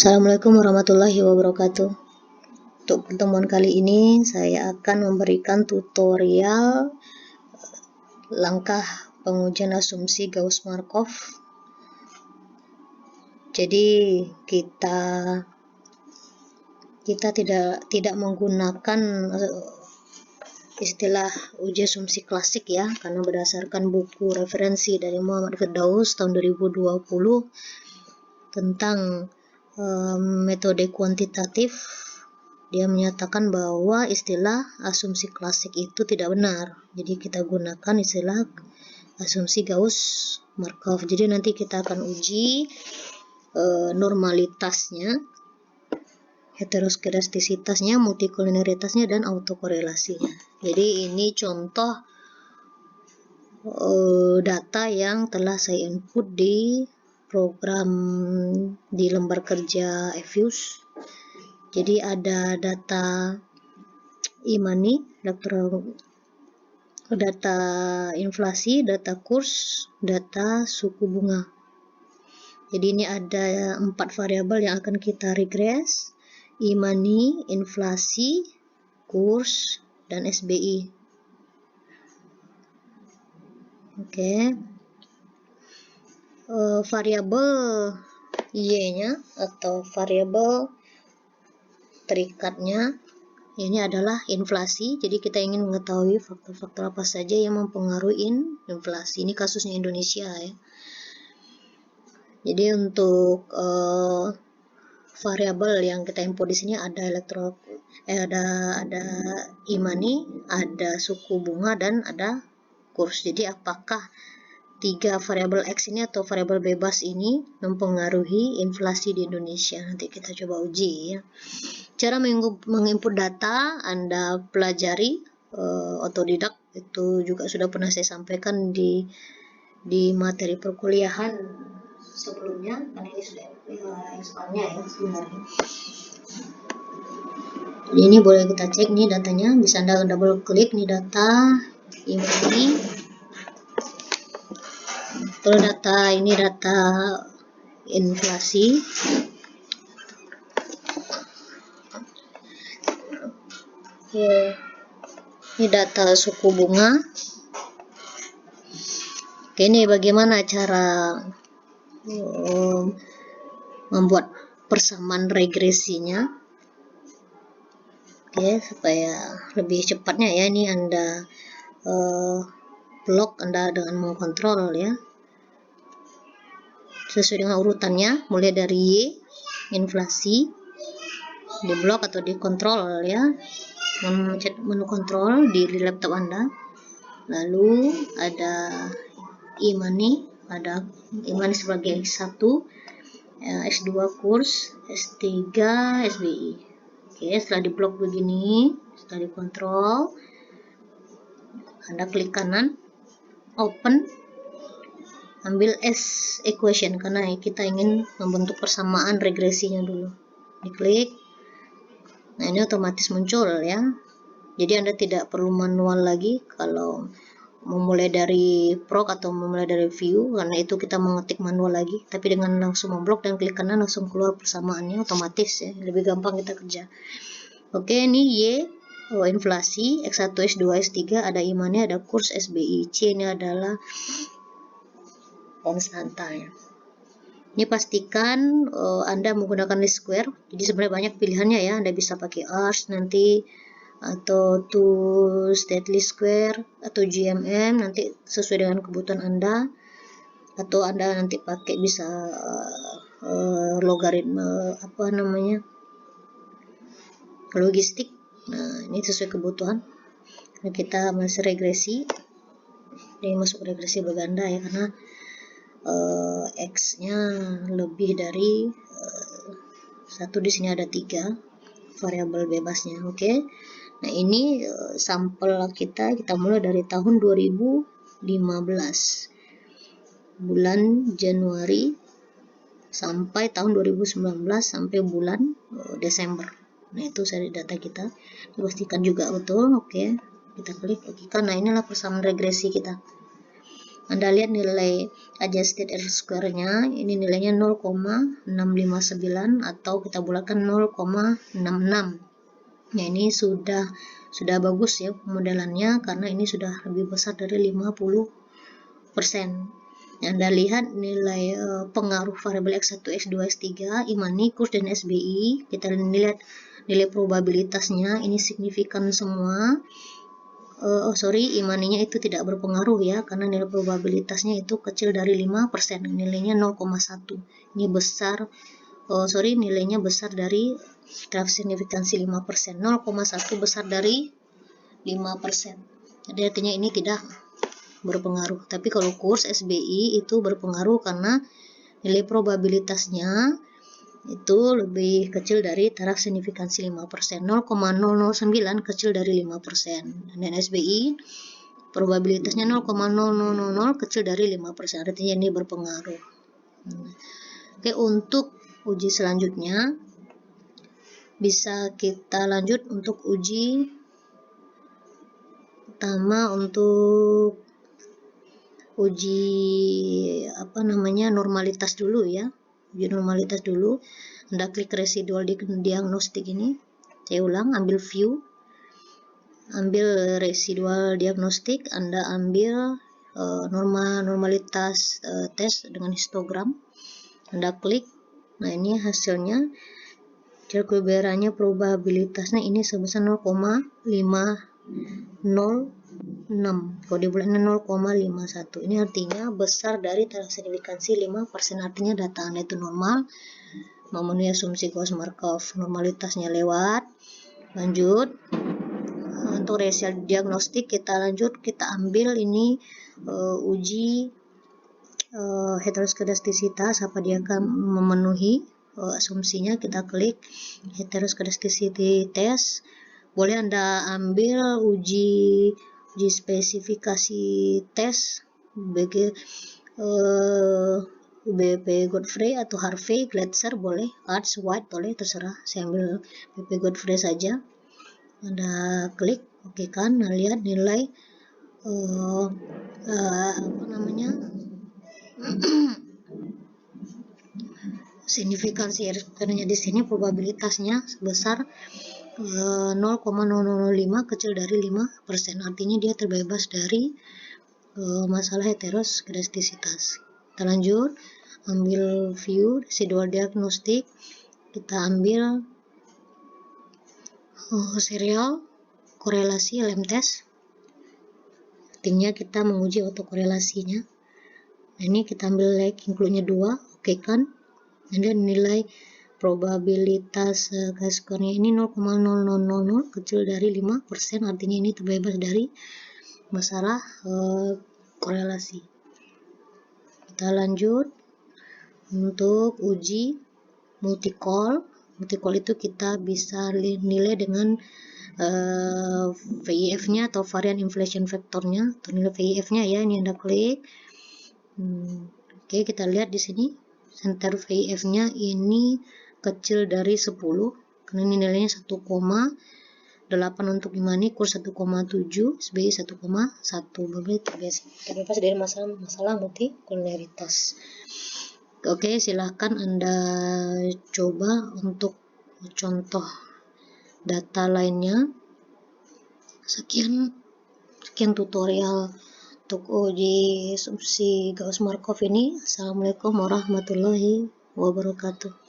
Assalamualaikum warahmatullahi wabarakatuh. Untuk pertemuan kali ini saya akan memberikan tutorial langkah pengujian asumsi Gauss-Markov. Jadi kita tidak menggunakan istilah uji asumsi klasik ya, karena berdasarkan buku referensi dari Muhammad Firdaus tahun 2020 tentang metode kuantitatif, dia menyatakan bahwa istilah asumsi klasik itu tidak benar. Jadi kita gunakan istilah asumsi Gauss-Markov. Jadi nanti kita akan uji normalitasnya, heteroskedastisitasnya, multikolineritasnya, dan autokorelasinya. Jadi ini contoh data yang telah saya input di program di lembar kerja EFUS. Jadi ada data e-money, data inflasi, data kurs, data suku bunga. Jadi ini ada 4 variabel yang akan kita regress: e-money, inflasi, kurs, dan SBI. Oke. Variabel Y-nya atau variabel terikatnya ini adalah inflasi. Jadi kita ingin mengetahui faktor-faktor apa saja yang mempengaruhi inflasi. Ini kasusnya Indonesia ya. Jadi untuk variabel yang kita input di sini ada ada e-money, ada suku bunga, dan ada kurs. Jadi apakah 3 variabel X ini atau variabel bebas ini mempengaruhi inflasi di Indonesia? Nanti kita coba uji ya. Cara menginput data Anda pelajari otodidak, itu juga sudah pernah saya sampaikan di materi perkuliahan sebelumnya, karena ini sudah expirednya ya sebenarnya. Jadi ini boleh kita cek nih datanya, bisa Anda double klik nih data ini. Kalau data ini data inflasi. Ini data suku bunga. Oke, ini bagaimana cara membuat persamaan regresinya. Oke, supaya lebih cepatnya ya, ini Anda blok Anda dengan mengkontrol ya, sesuai dengan urutannya, mulai dari Y, inflasi, di blok atau di kontrol ya, mencet menu kontrol di laptop Anda. Lalu ada e-money, ada e-money sebagai X1, S2 kurs, S3 SBI. Oke, setelah diblok begini, setelah dikontrol, Anda klik kanan, open, ambil S equation, karena kita ingin membentuk persamaan regresinya dulu. Diklik. Nah, ini otomatis muncul ya. Jadi Anda tidak perlu manual lagi kalau memulai dari proc atau memulai dari view, karena itu kita mengetik manual lagi. Tapi dengan langsung memblok dan klik kanan langsung keluar persamaannya otomatis ya, lebih gampang kita kerja. Oke, ini Y inflasi, X1, S2, S3, ada e-money, ada kurs, SBI. C ini adalah konstanta ya. Ini pastikan Anda menggunakan least square. Jadi sebenarnya banyak pilihannya ya. Anda bisa pakai ARS nanti, atau two state least square, atau GMM, nanti sesuai dengan kebutuhan Anda. Atau Anda nanti pakai bisa logaritma logistik. Nah, ini sesuai kebutuhan. Nah, kita masih regresi. Ini masuk regresi berganda ya, karena X-nya lebih dari 1, di sini ada 3 variabel bebasnya. Oke. Nah, ini sampel kita mulai dari tahun 2015 bulan Januari sampai tahun 2019 sampai bulan Desember. Nah, itu dari data kita. Dipastikan juga betul. Oke. Kita klik oke. Nah, inilah persamaan regresi kita. Anda lihat nilai adjusted R square-nya, ini nilainya 0,659 atau kita bulatkan 0,66. Ya, ini sudah bagus ya pemodelannya, karena ini sudah lebih besar dari 50%. Anda lihat nilai pengaruh variabel X1, X2, X3, Imani, kurs, dan SBI. Kita lihat nilai probabilitasnya, ini signifikan semua. Imaninya itu tidak berpengaruh ya, karena nilai probabilitasnya itu kecil dari 5%, nilainya 0,1. Ini besar, nilainya besar dari taraf signifikansi 5%, 0,1 besar dari 5%. Jadi artinya ini tidak berpengaruh. Tapi kalau kurs SBI itu berpengaruh karena nilai probabilitasnya itu lebih kecil dari taraf signifikansi 5%, 0,009 kecil dari 5%. Dan SBI probabilitasnya 0,0000 kecil dari 5%, artinya ini berpengaruh. Oke, untuk uji selanjutnya bisa kita lanjut untuk uji pertama, untuk uji normalitas dulu ya. Uji normalitas dulu. Anda klik residual diagnostik ini. Saya ulang, ambil view, ambil residual diagnostik, Anda ambil normalitas tes dengan histogram. Anda klik. Nah, ini hasilnya. Kebenarannya probabilitasnya ini sebesar 0,506. Kalau di bulannya 0,51. Ini artinya besar dari taraf signifikansi 5%. Artinya data Anda itu normal, memenuhi asumsi Gauss-Markov, normalitasnya lewat. Lanjut, untuk residual diagnostik kita lanjut, kita ambil ini uji heteroskedastisitas, apa dia akan memenuhi asumsinya. Kita klik heteroskedasticity test. Boleh Anda ambil uji spesifikasi tes bagi BP Godfrey atau Harvey, Glatzer boleh, Arts, White boleh, terserah. Saya ambil BP Godfrey saja. Anda klik, oke kan. Nah, lihat nilai signifikansi R-nya di sini, probabilitasnya sebesar 0,005 kecil dari 5%. Artinya dia terbebas dari masalah heteroskedastisitas. Kita lanjut, ambil view residual diagnostik, kita ambil serial korelasi LM test. Artinya kita menguji autokorelasinya. Nah, ini kita ambil like include-nya 2, oke kan. Dan nilai probabilitas skornya ini 0,0000 kecil dari 5%, artinya ini terbebas dari masalah korelasi. Kita lanjut untuk uji multicall. Multicall itu kita bisa nilai dengan VIF-nya atau varian inflation factor-nya, atau nilai VIF-nya ya. Ini Anda klik. Oke, kita lihat di sini center VIF-nya ini kecil dari 10, karena ini nilainya 1,8 untuk Imani, kurs 1,7, SBI 1,1. Terbebas dari masalah multikoleritas. Oke, silahkan Anda coba untuk contoh data lainnya. Sekian tutorial untuk uji asumsi Gauss-Markov ini. Assalamualaikum warahmatullahi wabarakatuh.